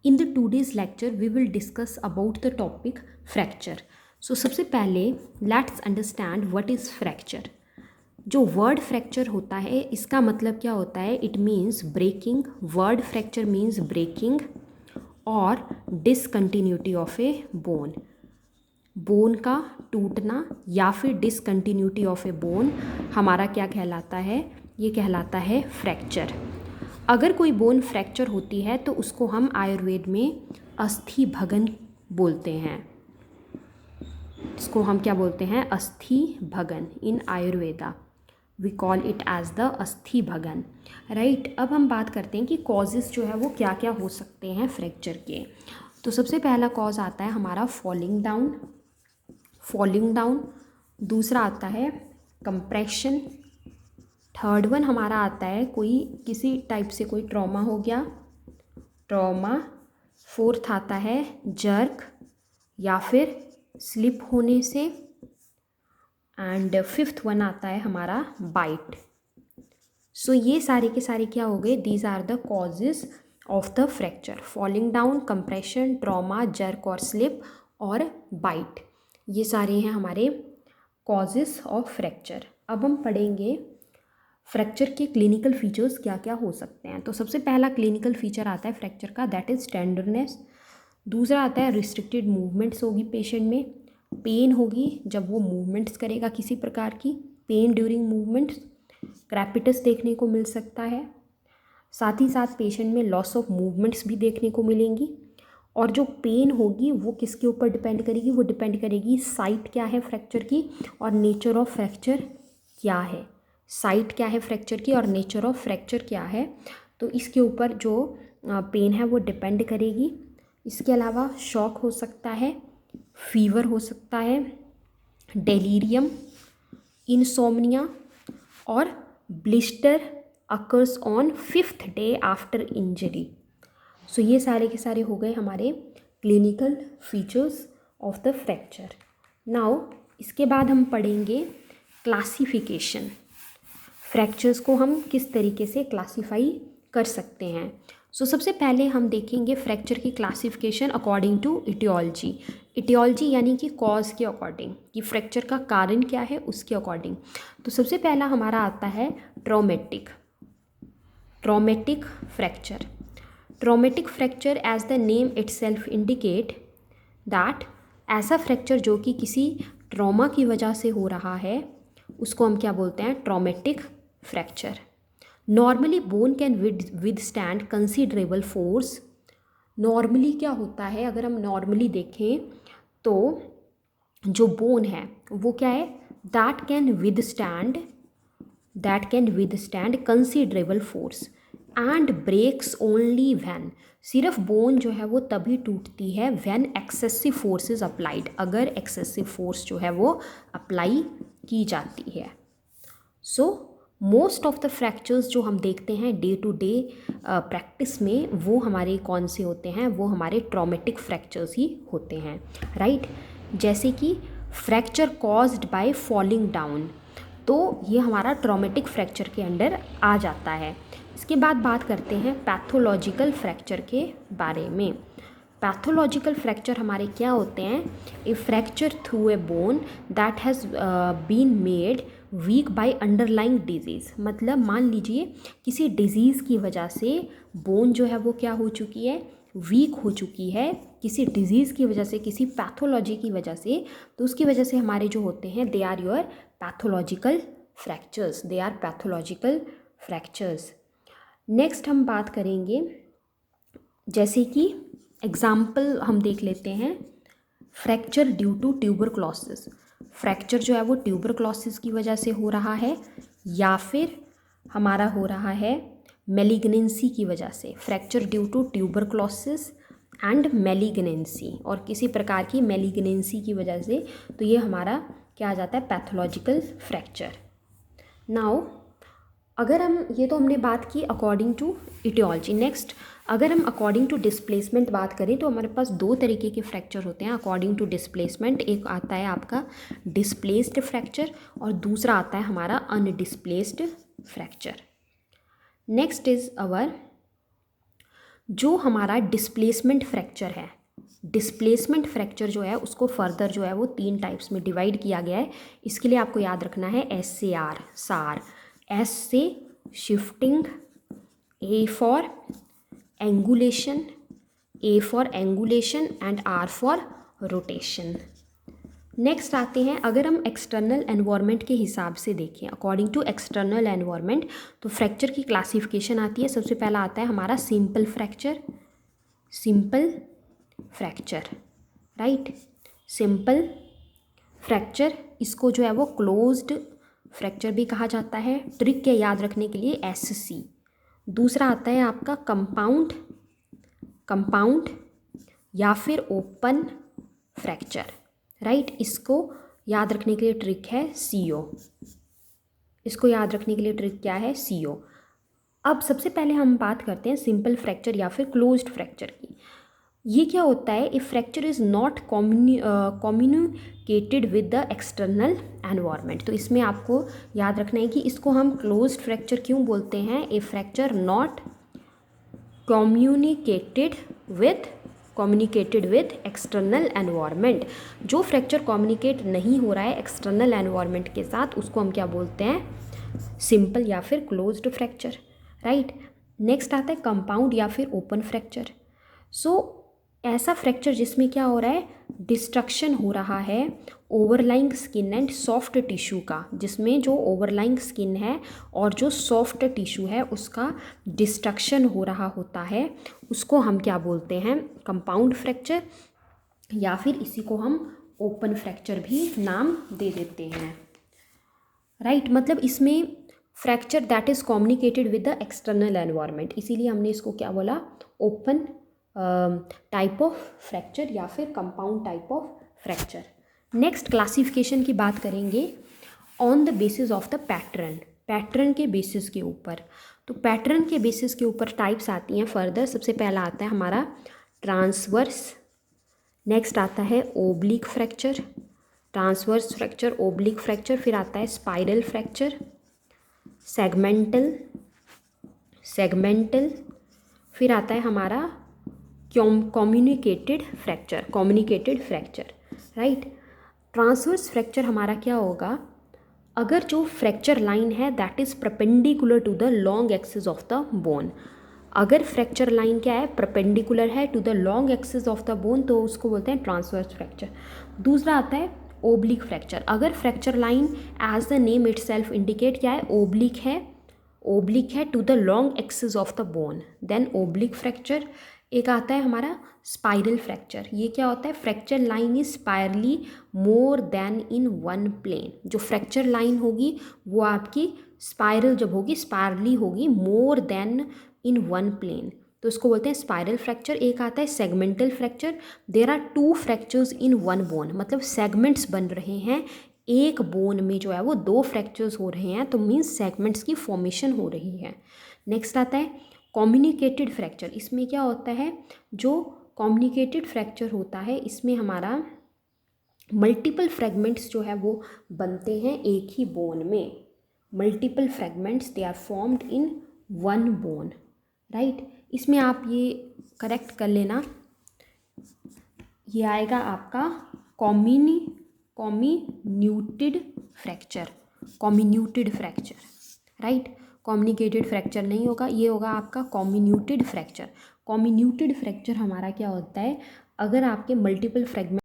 In the today's lecture we will discuss about the topic fracture. So सबसे पहले let's understand what is fracture. जो word fracture होता है इसका मतलब क्या होता है, it means breaking. Word fracture means breaking और discontinuity of a bone. Bone का टूटना या फिर डिसकंटिन्यूटी ऑफ ए बोन हमारा क्या कहलाता है, ये कहलाता है फ्रैक्चर. अगर कोई बोन फ्रैक्चर होती है तो उसको हम आयुर्वेद में अस्थि भगन बोलते हैं. इसको हम क्या बोलते हैं, अस्थि भगन. In Ayurveda we call it as the अस्थि भगन. राइट. अब हम बात करते हैं कि कॉजेज़ जो है वो क्या क्या हो सकते हैं फ्रैक्चर के. तो सबसे पहला कॉज आता है हमारा फॉलिंग डाउन. दूसरा आता है कंप्रेशन. थर्ड वन हमारा आता है कोई किसी टाइप से कोई ट्रॉमा हो गया, ट्रॉमा. फोर्थ आता है जर्क या फिर स्लिप होने से. एंड फिफ्थ वन आता है हमारा बाइट. सो ये सारे के सारे क्या हो गए, these are the causes of the fracture. Falling down, compression, trauma, jerk और स्लिप और बाइट, ये सारे हैं हमारे कॉजेज़ ऑफ फ्रैक्चर. अब हम पढ़ेंगे फ्रैक्चर के क्लिनिकल फीचर्स क्या क्या हो सकते हैं. तो सबसे पहला क्लिनिकल फीचर आता है फ्रैक्चर का, दैट इज़ टेंडरनेस. दूसरा आता है रिस्ट्रिक्टेड मूवमेंट्स होगी पेशेंट में. पेन होगी जब वो मूवमेंट्स करेगा किसी प्रकार की, पेन ड्यूरिंग मूवमेंट्स. क्रैपिटस देखने को मिल सकता है. साथ ही साथ पेशेंट में लॉस ऑफ मूवमेंट्स भी देखने को मिलेंगी. और जो पेन होगी वो किसके ऊपर डिपेंड करेगी, वो डिपेंड करेगी साइट क्या है फ्रैक्चर की और नेचर ऑफ फ्रैक्चर क्या है. साइट क्या है फ्रैक्चर की और नेचर ऑफ फ्रैक्चर क्या है, तो इसके ऊपर जो पेन है वो डिपेंड करेगी. इसके अलावा शॉक हो सकता है, फीवर हो सकता है, डेलीरियम, इंसोम्निया और blister occurs on 5th day after injury. So ये सारे के सारे हो गए हमारे clinical features of the fracture. Now इसके बाद हम पढ़ेंगे क्लासिफिकेशन. फ्रैक्चर्स को हम किस तरीके से क्लासीफाई कर सकते हैं. सो सबसे पहले हम देखेंगे फ्रैक्चर की classification according to etiology. Etiology यानी कि कॉज के अकॉर्डिंग, कि फ्रैक्चर का कारण क्या है उसके अकॉर्डिंग. तो सबसे पहला हमारा आता है traumatic fracture. Traumatic fracture as the name itself indicate that, ऐसा फ्रैक्चर जो कि किसी ट्रॉमा की वजह से हो रहा है उसको हम क्या बोलते हैं, traumatic fracture. Normally bone can withstand considerable force. Normally क्या होता है, अगर हम नॉर्मली देखें तो जो बोन है वो क्या है, that can withstand considerable force and breaks only when. सिर्फ बोन जो है वो तभी टूटती है when excessive force is applied, अगर एक्सेसिव फोर्स जो है वो अप्लाई की जाती है. So most of the fractures जो हम देखते हैं डे टू डे प्रैक्टिस में वो हमारे कौन से होते हैं, वो हमारे ट्रॉमेटिक फ्रैक्चर्स ही होते हैं. राइट. जैसे कि fracture caused by fouling down, तो ये हमारा ट्रॉमेटिक फ्रैक्चर के अंडर आ जाता है. इसके बाद बात करते हैं पैथोलॉजिकल फ्रैक्चर के बारे में. पैथोलॉजिकल फ्रैक्चर हमारे क्या होते हैं, a fracture through a bone that has been made weak by underlying disease. मतलब मान लीजिए किसी डिजीज़ की वजह से बोन जो है वो क्या हो चुकी है, वीक हो चुकी है किसी डिजीज़ की वजह से, किसी पैथोलॉजी की वजह से. तो उसकी वजह से हमारे जो होते हैं they are your pathological fractures. Next हम बात करेंगे, जैसे कि एग्जाम्पल हम देख लेते हैं, fracture due to tuberculosis. Fracture जो है वो ट्यूबरक्लोसिस की वजह से हो रहा है या फिर हमारा हो रहा है मेलिग्नेंसी की वजह से. Fracture due to tuberculosis and malignancy, और किसी प्रकार की मेलिग्नेंसी की वजह से, तो ये हमारा क्या आ जाता है, पैथोलॉजिकल फ्रैक्चर. नाउ अगर हम, ये तो हमने बात की अकॉर्डिंग टू इटियोलॉजी. नेक्स्ट अगर हम अकॉर्डिंग टू डिस्प्लेसमेंट बात करें तो हमारे पास दो तरीके के फ्रैक्चर होते हैं अकॉर्डिंग टू डिस्प्लेसमेंट. एक आता है आपका डिस्प्लेस्ड फ्रैक्चर और दूसरा आता है हमारा अनडिस्प्लेस्ड फ्रैक्चर. नेक्स्ट इज अवर जो हमारा डिस्प्लेसमेंट फ्रैक्चर है, डिस्प्लेसमेंट फ्रैक्चर जो है उसको फर्दर जो है वो 3 टाइप्स में डिवाइड किया गया है। इसके लिए आपको याद रखना है एस से आर, सार। एस से shifting, A for angulation, A for angulation and R for rotation. Next आते हैं, अगर हम एक्सटर्नल एनवायरनमेंट के हिसाब से देखें, अकॉर्डिंग टू एक्सटर्नल एनवायरनमेंट, तो फ्रैक्चर की क्लासिफिकेशन आती है। सबसे पहला आता है हमारा simple fracture, simple fracture, right. Simple fracture, इसको जो है वो क्लोज्ड फ्रैक्चर भी कहा जाता है। ट्रिक के याद रखने के लिए SC। दूसरा आता है आपका कंपाउंड, कंपाउंड या फिर ओपन फ्रैक्चर, राइट। इसको याद रखने के लिए ट्रिक है CO। इसको याद रखने के लिए ट्रिक क्या है? CO। अब सबसे पहले हम बात करते हैं सिंपल फ्रैक्चर या फिर क्लोज्ड फ्रैक्चर की। ये क्या होता है? If fracture is not communicated with the external environment. तो इसमें आपको याद रखना है कि इसको हम क्लोज्ड फ्रैक्चर क्यों बोलते हैं? A fracture not communicated with external environment. जो फ्रैक्चर कम्युनिकेट नहीं हो रहा है एक्सटर्नल एनवायरनमेंट के साथ, उसको हम क्या बोलते हैं? सिंपल या फिर क्लोज्ड फ्रैक्चर, राइट। नेक्स्ट आता है कंपाउंड या फिर ओपन फ्रैक्चर। सो ऐसा फ्रैक्चर जिसमें क्या हो रहा है? डिस्ट्रक्शन हो रहा है overlying skin and soft tissue का, जिसमें जो ओवरलाइंग स्किन है और जो सॉफ्ट टिश्यू है उसका डिस्ट्रक्शन हो रहा होता है, उसको हम क्या बोलते हैं? कंपाउंड फ्रैक्चर, या फिर इसी को हम ओपन फ्रैक्चर भी नाम दे देते हैं, राइट। मतलब इसमें fracture that is communicated with the external environment, इसीलिए हमने इसको क्या बोला? ओपन टाइप ऑफ फ्रैक्चर या फिर compound type of fracture. Next classification की बात करेंगे on the basis of the pattern, pattern के बेसिस के ऊपर। तो पैटर्न के बेसिस के ऊपर टाइप्स आती हैं फर्दर। सबसे पहला आता है हमारा ट्रांसवर्स, नेक्स्ट आता है oblique fracture, transverse fracture, oblique fracture, फिर आता है स्पाइरल फ्रैक्चर, सेगमेंटल, सेगमेंटल, फिर आता है हमारा communicated fracture, communicated fracture, right. Transverse fracture हमारा क्या होगा? अगर जो फ्रैक्चर लाइन है that is perpendicular to the long axis of the bone, अगर फ्रैक्चर लाइन क्या है? परपेंडिकुलर है to the long axis of the bone, तो उसको बोलते हैं ट्रांसवर्स फ्रैक्चर। दूसरा आता है ओब्लिक फ्रैक्चर। अगर fracture line as the name itself indicate क्या है? ओब्लिक है, ओब्लिक है to the long axis of the bone, then oblique fracture. एक आता है हमारा स्पाइरल फ्रैक्चर। ये क्या होता है? Fracture line is spirally more than in one plane. जो फ्रैक्चर लाइन होगी वो आपकी स्पाइरल जब होगी, स्पायरली होगी, more than in one plane, तो इसको बोलते हैं स्पाइरल फ्रैक्चर। एक आता है segmental fracture. There are 2 fractures in one bone, मतलब सेगमेंट्स बन रहे हैं एक बोन में, जो है वो 2 फ्रैक्चर्स हो रहे हैं, तो मीन्स सेगमेंट्स की फॉर्मेशन हो रही है। नेक्स्ट आता है कम्युनिकेटेड फ्रैक्चर। इसमें क्या होता है? जो कम्युनिकेटेड फ्रैक्चर होता है इसमें हमारा मल्टीपल फ्रैगमेंट्स जो है वो बनते हैं एक ही बोन में। Multiple fragments they are formed in one bone, right. इसमें आप ये करेक्ट कर लेना, ये आएगा आपका comminuted fracture, comminuted fracture, right. Communicated fracture नहीं होगा, ये होगा आपका कम्युनिटेड फ्रैक्चर। कम्युनिटेड फ्रैक्चर हमारा क्या होता है? अगर आपके मल्टीपल फ्रैगमेंट